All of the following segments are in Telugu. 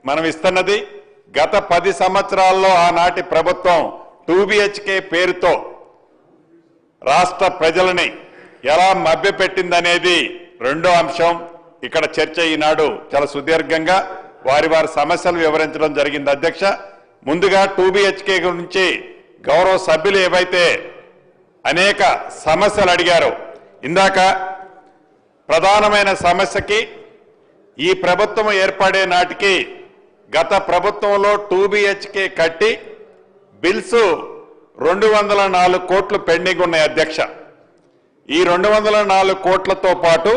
మనం ఇస్తున్నది గత 10 సంవత్సరాల్లో ఆనాటి ప్రభుత్వం 2BHK పేరుతో రాష్ట్ర ప్రజలని ఎలా మభ్యపెట్టిందనేది రెండో అంశం. ఇక్కడ చర్చ ఈనాడు చాలా సుదీర్ఘంగా వారి సమస్యలు వివరించడం జరిగింది. అధ్యక్ష, ముందుగా 2BHK గురించి గౌరవ సభ్యులు ఏవైతే అనేక సమస్యలు అడిగారో, ఇందాక ప్రధానమైన సమస్యకి ఈ ప్రభుత్వం ఏర్పడే నాటికి గత ప్రభుత్వంలో 2BHK కట్టి బిల్స్ 204 కోట్లు పెండింగ్ ఉన్నాయి. అధ్యక్ష, ఈ 204 కోట్లతో పాటు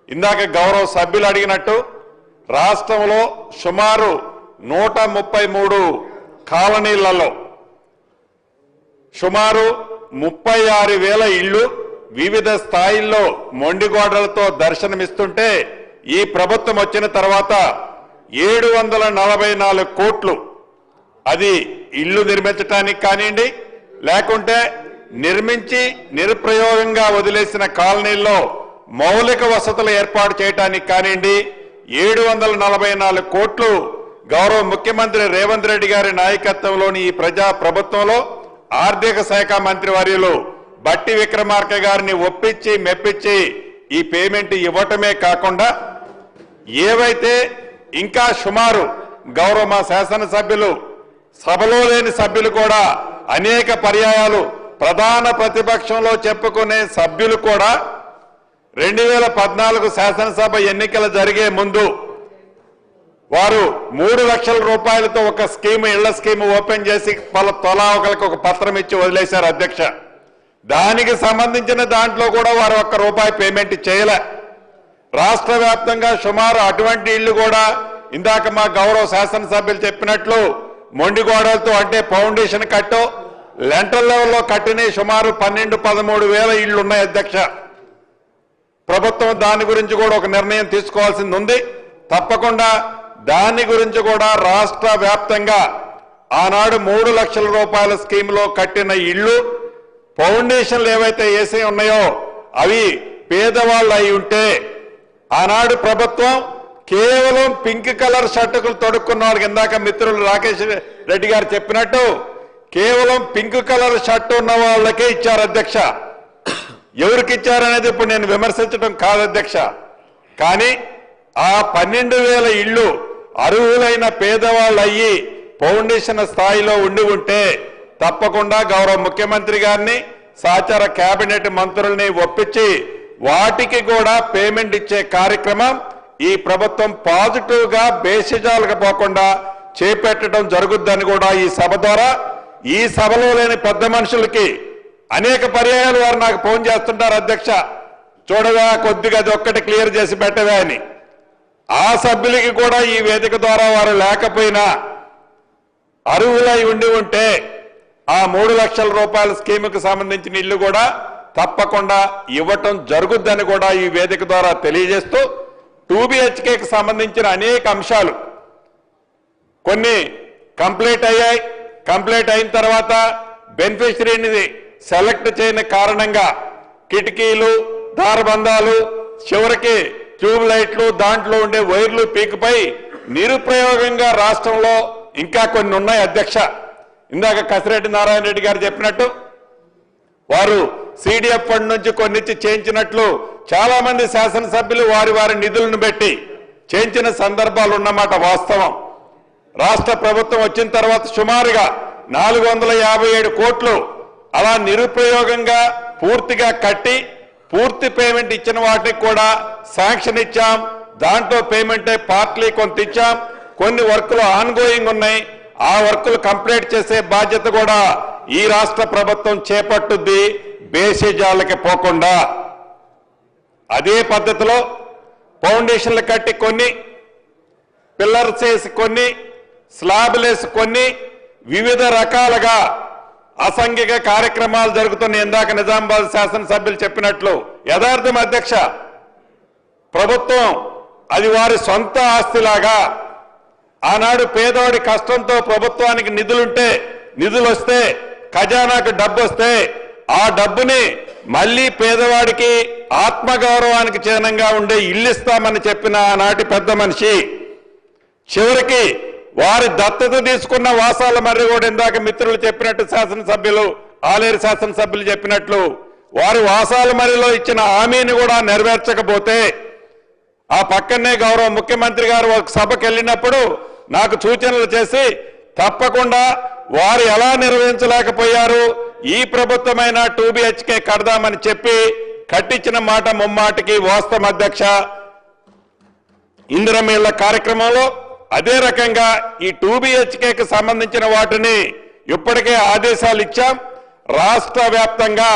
ఇందాక గౌరవ సభ్యులు అడిగినట్టు రాష్ట్రంలో సుమారు 133 కాలనీలలో సుమారు 36,000 ఇళ్లు వివిధ స్థాయిల్లో మొండిగోడలతో దర్శనమిస్తుంటే ఈ ప్రభుత్వం వచ్చిన తర్వాత 744 కోట్లు అది ఇల్లు నిర్మించడానికి కానివ్వండి, లేకుంటే నిర్మించి నిరుపయోగంగా వదిలేసిన కాలనీల్లో మౌలిక వసతులు ఏర్పాటు చేయడానికి కానివ్వండి 744 కోట్లు గౌరవ ముఖ్యమంత్రి రేవంత్ రెడ్డి గారి నాయకత్వంలోని ఈ ప్రజా ప్రభుత్వంలో ఆర్థిక శాఖ మంత్రి వర్యులు బట్టి విక్రమార్క గారిని ఒప్పించి మెప్పించి ఈ పేమెంట్ ఇవ్వటమే కాకుండా ఏవైతే ఇంకా సుమారు గౌరవ మా శాసనసభ్యులు సభలో లేని సభ్యులు కూడా అనేక పర్యాయాలు ప్రధాన ప్రతిపక్షంలో చెప్పుకునే సభ్యులు కూడా 2014 శాసనసభ ఎన్నికలు జరిగే ముందు వారు 3 లక్షల రూపాయలతో ఒక స్కీమ్ ఇళ్ల స్కీమ్ ఓపెన్ చేసి తలా ఒకరికి ఒక పత్రం ఇచ్చి వదిలేశారు. అధ్యక్ష, దానికి సంబంధించిన దాంట్లో కూడా వారు ₹1 పేమెంట్ చేయలే. రాష్ట్ర వ్యాప్తంగా సుమారు అటువంటి ఇళ్లు కూడా ఇందాక మా గౌరవ శాసనసభ్యులు చెప్పినట్లు మొండిగోడలతో అంటే ఫౌండేషన్ కట్టో లెంటర్ లెవెల్లో కట్టిన సుమారు 12-13 వేల ఇళ్లు ఉన్నాయి. అధ్యక్ష, ప్రభుత్వం దాని గురించి కూడా ఒక నిర్ణయం తీసుకోవాల్సింది ఉంది. తప్పకుండా దాని గురించి కూడా రాష్ట్ర వ్యాప్తంగా ఆనాడు 3 లక్షల రూపాయల స్కీమ్లో కట్టిన ఇళ్లు ఫౌండేషన్లు ఏవైతే వేసి ఉన్నాయో అవి పేదవాళ్ళు అయి ఉంటే ఆనాడు ప్రభుత్వం కేవలం పింక్ కలర్ షర్టులు తొడుక్కున్న వాళ్ళకి ఇందాక మిత్రులు రాకేష్ రెడ్డి గారు చెప్పినట్టు కేవలం పింక్ కలర్ షర్టు ఉన్న వాళ్ళకే ఇచ్చారు. అధ్యక్ష, ఎవరికి ఇచ్చారనేది ఇప్పుడు నేను విమర్శించడం కాదు. అధ్యక్ష, కానీ ఆ 12,000 ఇళ్లు అర్హులైన పేదవాళ్ళు అయ్యి ఫౌండేషన్ స్థాయిలో ఉండి ఉంటే తప్పకుండా గౌరవ ముఖ్యమంత్రి గారిని సహచార కేబినెట్ మంత్రుల్ని ఒప్పించి వాటికి కూడా పేమెంట్ ఇచ్చే కార్యక్రమం ఈ ప్రభుత్వం పాజిటివ్ గా బేసిజాలుగా పోకుండా చేపట్టడం జరుగుద్దని కూడా ఈ సభ ద్వారా ఈ సభలో లేని పెద్ద మనుషులకి అనేక పర్యాయాలు వారు నాకు ఫోన్ చేస్తుంటారు. అధ్యక్ష, చూడగా కొద్దిగా అది ఒక్కటి క్లియర్ చేసి పెట్టవే అని. ఆ సభ్యులకి కూడా ఈ వేదిక ద్వారా వారు లేకపోయినా అర్హులై ఉండి ఉంటే ఆ 3 లక్షల రూపాయల స్కీముకు సంబంధించిన ఇల్లు కూడా తప్పకుండా ఇవ్వటం జరుగుద్దని కూడా ఈ వేదిక ద్వారా తెలియజేస్తూ 2BHKకి సంబంధించిన అనేక అంశాలు కొన్ని కంప్లీట్ అయ్యాయి. కంప్లీట్ అయిన తర్వాత బెనిఫిషరీని సెలెక్ట్ చేయని కారణంగా కిటికీలు, దారబంధాలు, చివరికి ట్యూబ్ లైట్లు, దాంట్లో ఉండే వైర్లు పీకిపై నిరుపయోగంగా రాష్ట్రంలో ఇంకా కొన్ని ఉన్నాయి. అధ్యక్ష, ఇందాక కసిరెడ్డి నారాయణ రెడ్డి గారు చెప్పినట్టు వారు CDF ఫండ్ నుంచి కొన్నిచ్చి చేయించినట్లు చాలా మంది శాసనసభ్యులు వారి నిధులను పెట్టి చేయించిన సందర్భాలు ఉన్నమాట వాస్తవం. రాష్ట్ర ప్రభుత్వం వచ్చిన తర్వాత సుమారుగా 457 కోట్లు అలా నిరుపయోగంగా పూర్తిగా కట్టి పూర్తి పేమెంట్ ఇచ్చిన వాటికి కూడా శాంక్షన్ ఇచ్చాం. దాంట్లో పేమెంటే పార్ట్లీ కొంత ఇచ్చాం. కొన్ని వర్కులు ఆన్ గోయింగ్ ఉన్నాయి. ఆ వర్కులు కంప్లీట్ చేసే బాధ్యత కూడా ఈ రాష్ట్ర ప్రభుత్వం చేపట్టుద్ది బేసిజాలకి పోకుండా. అదే పద్ధతిలో ఫౌండేషన్లు కట్టి కొన్ని, పిల్లర్స్ వేసి కొన్ని, స్లాబ్లేసి కొన్ని, వివిధ రకాలుగా అసాంఘిక కార్యక్రమాలు జరుగుతున్న ఇందాక నిజామాబాద్ శాసనసభ్యులు చెప్పినట్లు యథార్థం. అధ్యక్ష, ప్రభుత్వం అది వారి సొంత ఆస్తిలాగా ఆనాడు పేదవాడి కష్టంతో ప్రభుత్వానికి నిధులు వస్తే ఖజానాకు డబ్బు వస్తే ఆ డబ్బుని మళ్ళీ పేదవాడికి ఆత్మగౌరవానికి చిహ్నంగా ఉండే ఇల్లు ఇస్తామని చెప్పిన ఆనాటి పెద్ద మనిషి చివరికి వారి దత్తత తీసుకున్న వాసాల మర్రి కూడా ఇందాక మిత్రులు చెప్పినట్టు శాసనసభ్యులు ఆలేరు శాసనసభ్యులు చెప్పినట్లు వారి వాసాల మర్రిలో ఇచ్చిన హామీని కూడా నెరవేర్చకపోతే ఆ పక్కనే గౌరవ ముఖ్యమంత్రి గారు ఒక సభకు వెళ్ళినప్పుడు నాకు సూచనలు చేసి తప్పకుండా వారు ఎలా నిర్వహించలేకపోయారు ఈ ప్రభుత్వమైన 2 BHK కడదామని చెప్పి కట్టించిన మాట ముమ్మాటికి వాస్తవం అధ్యక్ష. ఇందిరమ్మ ఇళ్ల కార్యక్రమంలో అదే రకంగా ఈ 2 BHKకి సంబంధించిన వాటిని ఇప్పటికే ఆదేశాలు ఇచ్చాం. రాష్ట్ర వ్యాప్తంగా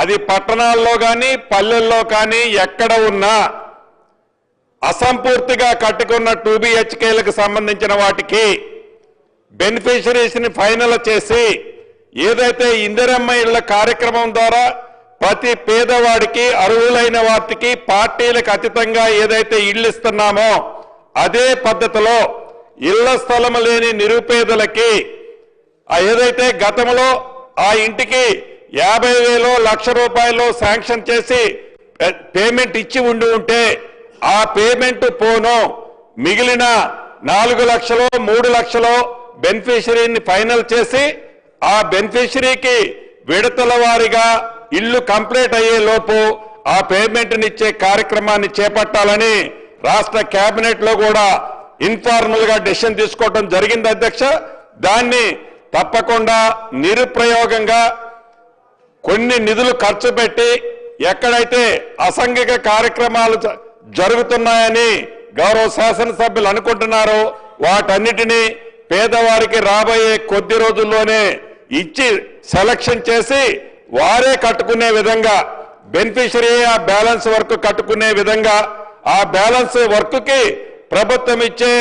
అది పట్టణాల్లో కానీ పల్లెల్లో కానీ ఎక్కడ ఉన్నా అసంపూర్తిగా కట్టుకున్న 2 BHKలకు సంబంధించిన వాటికి బెనిఫిషరీస్ ని ఫైనల్ చేసి ఏదైతే ఇందిరమ్మ ఇళ్ల కార్యక్రమం ద్వారా ప్రతి పేదవాడికి అర్హులైన వాటికి పార్టీలకు అతీతంగా ఏదైతే ఇళ్లు ఇస్తున్నామో అదే పద్ధతిలో ఇళ్ల స్థలం లేని నిరుపేదలకి ఏదైతే గతంలో ఆ ఇంటికి 50,000 1,00,000 శాంక్షన్ చేసి పేమెంట్ ఇచ్చి ఉంటే ఆ పేమెంట్ పోను మిగిలిన 4 లక్షలు 3 లక్షలు బెనిఫిషరీని ఫైనల్ చేసి ఆ బెనిఫిషరీకి విడతల వారీగా ఇల్లు కంప్లీట్ అయ్యే లోపు ఆ పేమెంట్ నిచ్చే కార్యక్రమాన్ని చేపట్టాలని రాష్ట్ర కేబినెట్ లో కూడా ఇన్ఫార్మల్ గా డెసిషన్ తీసుకోవడం జరిగింది అధ్యక్ష. దాన్ని తప్పకుండా నిరుప్రయోగంగా కొన్ని నిధులు ఖర్చు పెట్టి ఎక్కడైతే అసంఘిక కార్యక్రమాలు జరుగుతున్నాయని గౌరవ శాసనసభ్యులు అనుకుంటున్నారో వాటన్నిటినీ పేదవారికి రాబోయే కొద్ది రోజుల్లోనే ఇచ్చి సెలక్షన్ చేసి వారే కట్టుకునే విధంగా బెనిఫిషరీ ఆ బ్యాలెన్స్ వర్క్ కట్టుకునే విధంగా ఆ బ్యాలెన్స్ వర్క్ కి ప్రభుత్వం ఇచ్చే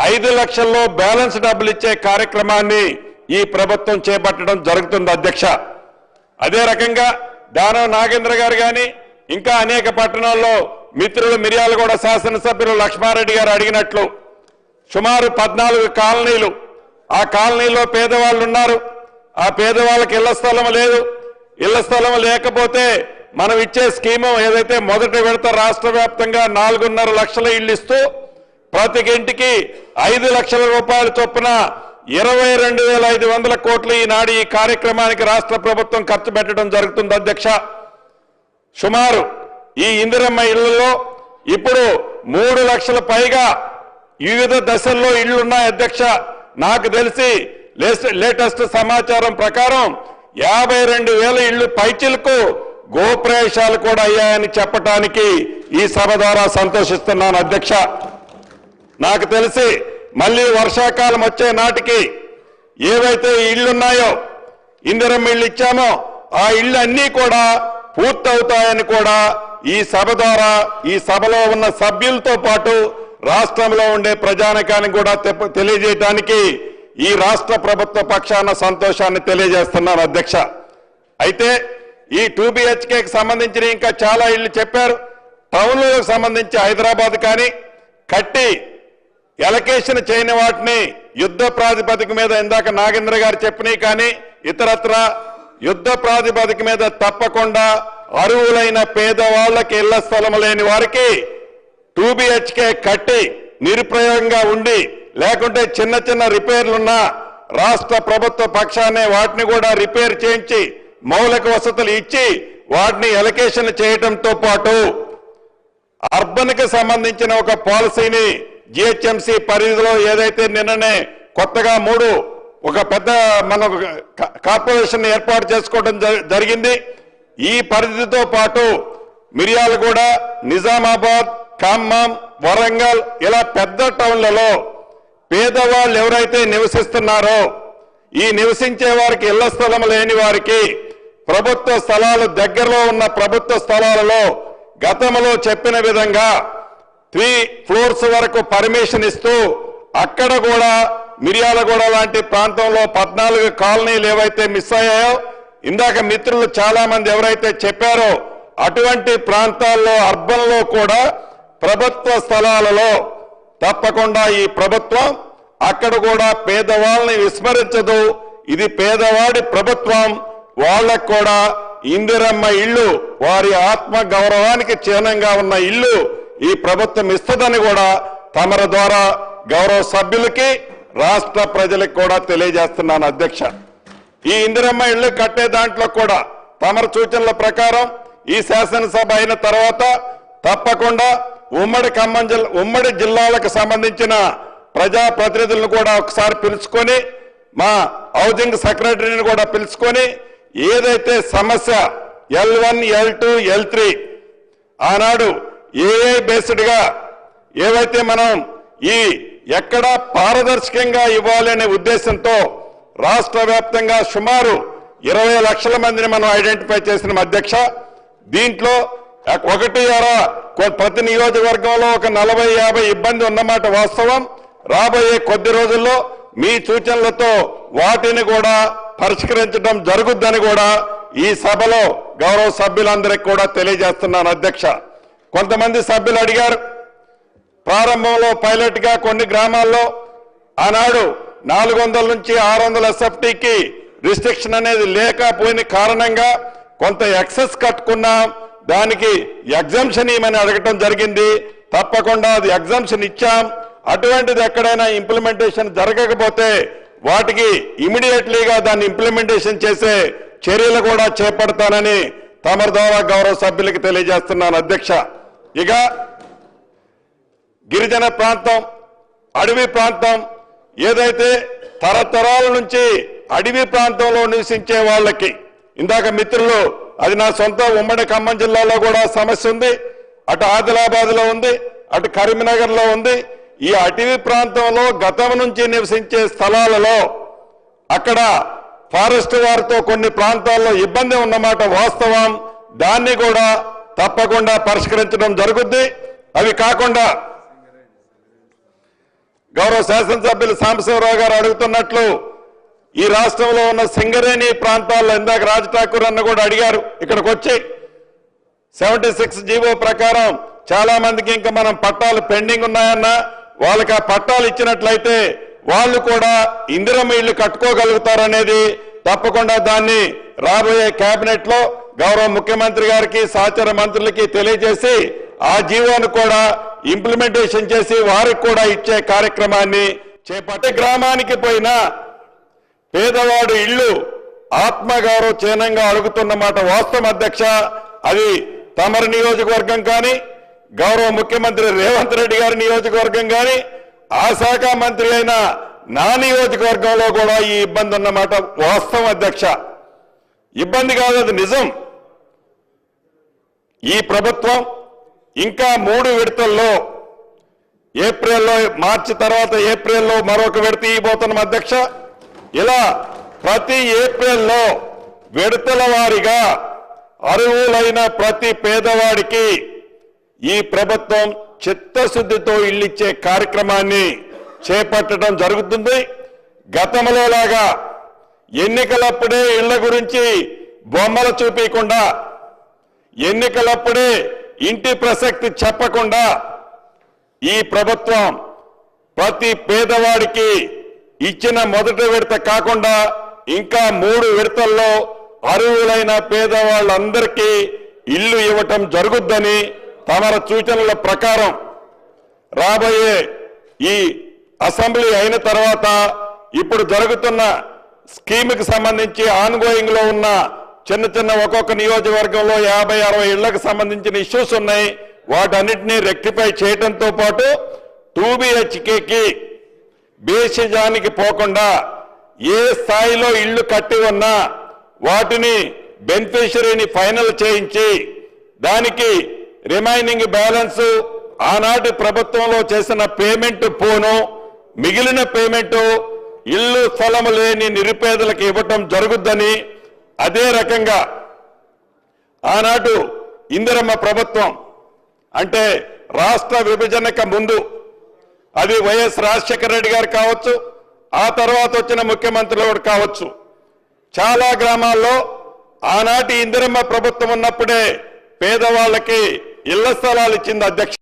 5 లక్షల్లో బ్యాలెన్స్ డబ్బులు ఇచ్చే కార్యక్రమాన్ని ఈ ప్రభుత్వం చేపట్టడం జరుగుతుంది అధ్యక్ష. అదే రకంగా దానం నాగేంద్ర గారు కానీ ఇంకా అనేక పట్టణాల్లో మిత్రులు మిర్యాలగూడ శాసనసభ్యులు లక్ష్మారెడ్డి గారు అడిగినట్లు సుమారు 14 కాలనీలు ఆ కాలనీలో పేదవాళ్ళు ఉన్నారు. ఆ పేదవాళ్ళకి ఇళ్ల స్థలం లేదు. ఇళ్ల స్థలం లేకపోతే మనం ఇచ్చే స్కీము ఏదైతే మొదటి విడత రాష్ట్ర వ్యాప్తంగా 4.5 లక్షల ఇళ్లు ఇస్తూ ప్రతి ఇంటికి 5 లక్షల రూపాయల చొప్పున 22,500 కోట్లు ఈనాడు ఈ కార్యక్రమానికి రాష్ట్ర ప్రభుత్వం ఖర్చు పెట్టడం జరుగుతుంది అధ్యక్ష. సుమారు ఈ ఇందిరమ్మ ఇళ్లలో ఇప్పుడు 3 లక్షల పైగా వివిధ దశల్లో ఇళ్లున్నాయి అధ్యక్ష. నాకు తెలిసి లేటెస్ట్ సమాచారం ప్రకారం 52,000 ఇళ్లు పైచిలకు గోప్రవేశాలు కూడా అయ్యాయని చెప్పడానికి ఈ సభ ద్వారా సంతోషిస్తున్నాను అధ్యక్ష. నాకు తెలిసి మళ్ళీ వర్షాకాలం వచ్చే నాటికి ఏవైతే ఇళ్లున్నాయో ఇందిరమ్మ ఇళ్లు ఇచ్చామో ఆ ఇళ్లు అన్నీ కూడా పూర్తవుతాయని కూడా ఈ సభ ద్వారా ఈ సభలో ఉన్న సభ్యులతో పాటు రాష్ట్రంలో ఉండే ప్రజానికానికి కూడా తెలియజేయడానికి ఈ రాష్ట్ర ప్రభుత్వ పక్షాన సంతోషాన్ని తెలియజేస్తున్నాను అధ్యక్ష. అయితే ఈ 2 BHKకి సంబంధించిన ఇంకా చాలా ఇళ్లు చెప్పారు. టౌన్లకు సంబంధించి హైదరాబాద్ కానీ కట్టి ఎలకేషన్ చేయని వాటిని యుద్ధ ప్రాతిపదిక మీద ఇందాక నాగేంద్ర గారు చెప్పినాయి కానీ ఇతరత్ర యుద్ధ ప్రాతిపదిక మీద తప్పకుండా అర్హులైన పేదవాళ్లకి ఇళ్ల స్థలం లేని వారికి 2 BHK కట్టి నిరుప్రయోగంగా ఉండి లేకుంటే చిన్న చిన్న రిపేర్లున్నా రాష్ట్ర ప్రభుత్వ పక్షానే వాటిని కూడా రిపేర్ చేయించి మౌలిక వసతులు ఇచ్చి వాటిని ఎలకేషన్ చేయడంతో పాటు అర్బన్ కి సంబంధించిన ఒక పాలసీని GHMC పరిధిలో ఏదైతే నిన్ననే కొత్తగా 3 ఒక పెద్ద మన కార్పొరేషన్ ఏర్పాటు చేసుకోవడం జరిగింది. ఈ పరిధితో పాటు మిర్యాలగూడ, నిజామాబాద్, ఖమ్మం, వరంగల్ ఇలా పెద్ద టౌన్లలో పేదవాళ్ళు ఎవరైతే నివసిస్తున్నారో ఈ నివసించే వారికి ఇళ్ల స్థలం లేని వారికి ప్రభుత్వ స్థలాలు దగ్గరలో ఉన్న ప్రభుత్వ స్థలాలలో గతంలో చెప్పిన విధంగా 3 floors వరకు పర్మిషన్ ఇస్తూ అక్కడ కూడా మిర్యాలగూడ లాంటి ప్రాంతంలో 14 కాలనీలు ఏవైతే మిస్ అయ్యాయో ఇందాక మిత్రులు చాలా మంది ఎవరైతే చెప్పారో అటువంటి ప్రాంతాల్లో అర్బన్ లో కూడా ప్రభుత్వ స్థలాలలో తప్పకుండా ఈ ప్రభుత్వం అక్కడ కూడా పేదవాళ్ళని విస్మరించదు. ఇది పేదవాడి ప్రభుత్వం. వాళ్ళకు కూడా ఇందిరమ్మ ఇల్లు వారి ఆత్మ గౌరవానికి చిహ్నంగా ఉన్న ఇల్లు ఈ ప్రభుత్వం ఇస్తుందని కూడా తమర ద్వారా గౌరవ సభ్యులకి రాష్ట్ర ప్రజలకు కూడా తెలియజేస్తున్నాను అధ్యక్ష. ఈ ఇందిరమ్మ ఇళ్లు కట్టే దాంట్లో కూడా తమరు సూచనల ప్రకారం ఈ శాసనసభ అయిన తర్వాత తప్పకుండా ఉమ్మడి జిల్లాలకు సంబంధించిన ప్రజాప్రతినిధులను కూడా ఒకసారి పిలుచుకొని మా హౌసింగ్ సెక్రటరీని కూడా పిలుచుకొని ఏదైతే సమస్య L1, L2, L3 ఆనాడు ఏఐ బేస్డ్గా ఏవైతే మనం ఈ ఎక్కడ పారదర్శకంగా ఇవ్వాలి అనే ఉద్దేశంతో రాష్ట్ర వ్యాప్తంగా సుమారు 20 లక్షల మందిని మనం ఐడెంటిఫై చేసిన అధ్యక్ష. దీంట్లో ప్రతి నియోజకవర్గంలో ఒక 40-50 ఇబ్బంది ఉన్నమాట వాస్తవం. రాబోయే కొద్ది రోజుల్లో మీ సూచనలతో వాటిని కూడా పరిష్కరించడం జరుగుద్దని కూడా ఈ సభలో గౌరవ సభ్యులందరికీ కూడా తెలియజేస్తున్నాను అధ్యక్ష. కొంతమంది సభ్యులు అడిగారు, ప్రారంభంలో పైలట్ గా కొన్ని గ్రామాల్లో ఆనాడు 400 నుంచి 600 SFTకి రిస్ట్రిక్షన్ అనేది లేకపోయిన కారణంగా కొంత ఎక్సెస్ కట్టుకున్నాం, దానికి ఎగ్జంప్షన్ ఇవ్వమని అడగటం జరిగింది. తప్పకుండా అది ఎగ్జంప్షన్ ఇచ్చాం. అటువంటిది ఎక్కడైనా ఇంప్లిమెంటేషన్ జరగకపోతే వాటికి ఇమీడియట్లీగా దాన్ని ఇంప్లిమెంటేషన్ చేసే చర్యలు కూడా చేపడతానని తమరి ద్వారా గౌరవ సభ్యులకు తెలియజేస్తున్నాను అధ్యక్ష. ఇక గిరిజన ప్రాంతం, అడవి ప్రాంతం ఏదైతే తరతరాల నుంచి అడవి ప్రాంతంలో నివసించే వాళ్ళకి, ఇందాక మిత్రులు అది నా సొంత ఉమ్మడి ఖమ్మం జిల్లాలో కూడా సమస్య ఉంది, అటు ఆదిలాబాద్లో ఉంది, అటు కరీంనగర్లో ఉంది. ఈ అటవీ ప్రాంతంలో గతం నుంచి నివసించే స్థలాలలో అక్కడ ఫారెస్ట్ వారితో కొన్ని ప్రాంతాల్లో ఇబ్బంది ఉన్నమాట వాస్తవం. దాన్ని కూడా తప్పకుండా పరిష్కరించడం జరుగుద్ది. అవి కాకుండా గౌరవ శాసనసభ్యులు సాంబశివరావు గారు అడుగుతున్నట్లు ఈ రాష్ట్రంలో ఉన్న సింగరేణి ప్రాంతాల్లో ఇందాక రాజ్ ఠాకూర్ అన్న కూడా అడిగారు, ఇక్కడికి వచ్చి 76 జీవో ప్రకారం చాలా మందికి ఇంకా మనం పట్టాలు పెండింగ్ ఉన్నాయన్న, వాళ్ళకి ఆ పట్టాలు ఇచ్చినట్లయితే వాళ్ళు కూడా ఇందిరమ్మ ఇళ్లు కట్టుకోగలుగుతారనేది తప్పకుండా దాన్ని రాబోయే కేబినెట్ లో గౌరవ ముఖ్యమంత్రి గారికి సహచర మంత్రులకి తెలియజేసి ఆ జీవోను కూడా ఇంప్లిమెంటేషన్ చేసి వారికి కూడా ఇచ్చే కార్యక్రమాన్ని చేపట్టి గ్రామానికి పోయినా పేదవాడు ఇళ్లు ఆత్మగౌరవ చిహ్నంగా అడుగుతున్నమాట వాస్తవం అధ్యక్ష. అది తమరి నియోజకవర్గం కానీ, గౌరవ ముఖ్యమంత్రి రేవంత్ రెడ్డి గారి నియోజకవర్గం కానీ, ఆ శాఖ మంత్రి అయిన నా నియోజకవర్గంలో కూడా ఈ ఇబ్బంది ఉన్నమాట వాస్తవం అధ్యక్ష. ఇబ్బంది కాదు, అది నిజం. ఈ ప్రభుత్వం ఇంకా 3 విడతల్లో ఏప్రిల్లో, మార్చి తర్వాత ఏప్రిల్లో మరొక విడత ఇవ్వబోతున్నాం అధ్యక్ష. ఇలా ప్రతి ఏప్రిల్లో విడతల వారీగా అర్హులైన ప్రతి పేదవాడికి ఈ ప్రభుత్వం చిత్తశుద్ధితో ఇల్లిచ్చే కార్యక్రమాన్ని చేపట్టడం జరుగుతుంది. గతంలో లాగా ఎన్నికలప్పుడే ఇళ్ల గురించి బొమ్మలు చూపించకుండా, ఎన్నికలప్పుడే ఇంటి ప్రసక్తి చెప్పకుండా ఈ ప్రభుత్వం ప్రతి పేదవాడికి ఇచ్చిన మొదటి విడత కాకుండా ఇంకా 3 విడతల్లో అర్హులైన పేదవాళ్ళందరికీ ఇల్లు ఇవ్వటం జరుగుద్దని తమర సూచనల ప్రకారం రాబోయే ఈ అసెంబ్లీ అయిన తర్వాత ఇప్పుడు జరుగుతున్న స్కీమ్కి సంబంధించి ఆన్గోయింగ్ లో ఉన్న చిన్న ఒక్కొక్క నియోజకవర్గంలో 50-60 ఇళ్లకు సంబంధించిన ఇష్యూస్ ఉన్నాయి. వాటన్నిటినీ రెక్టిఫై చేయడంతో పాటు 2 BHKకి బేసిజానికి పోకుండా ఏ స్థాయిలో ఇళ్లు కట్టి ఉన్నా వాటిని బెనిఫిషరీని ఫైనల్ చేయించి దానికి రిమైనింగ్ బ్యాలెన్స్ ఆనాటి ప్రభుత్వంలో చేసిన పేమెంట్ పోను, మిగిలిన పేమెంట్ ఇల్లు స్థలము లేని నిరుపేదలకు ఇవ్వటం జరుగుద్దని, అదే రకంగా ఆనాడు ఇందిరమ్మ ప్రభుత్వం అంటే రాష్ట్ర విభజనకు ముందు అది వైఎస్ రాజశేఖర రెడ్డి గారు కావచ్చు, ఆ తర్వాత వచ్చిన ముఖ్యమంత్రులు కావచ్చు, చాలా గ్రామాల్లో ఆనాటి ఇందిరమ్మ ప్రభుత్వం ఉన్నప్పుడే పేదవాళ్ళకి ఇళ్ల స్థలాలు ఇచ్చింది అధ్యక్ష.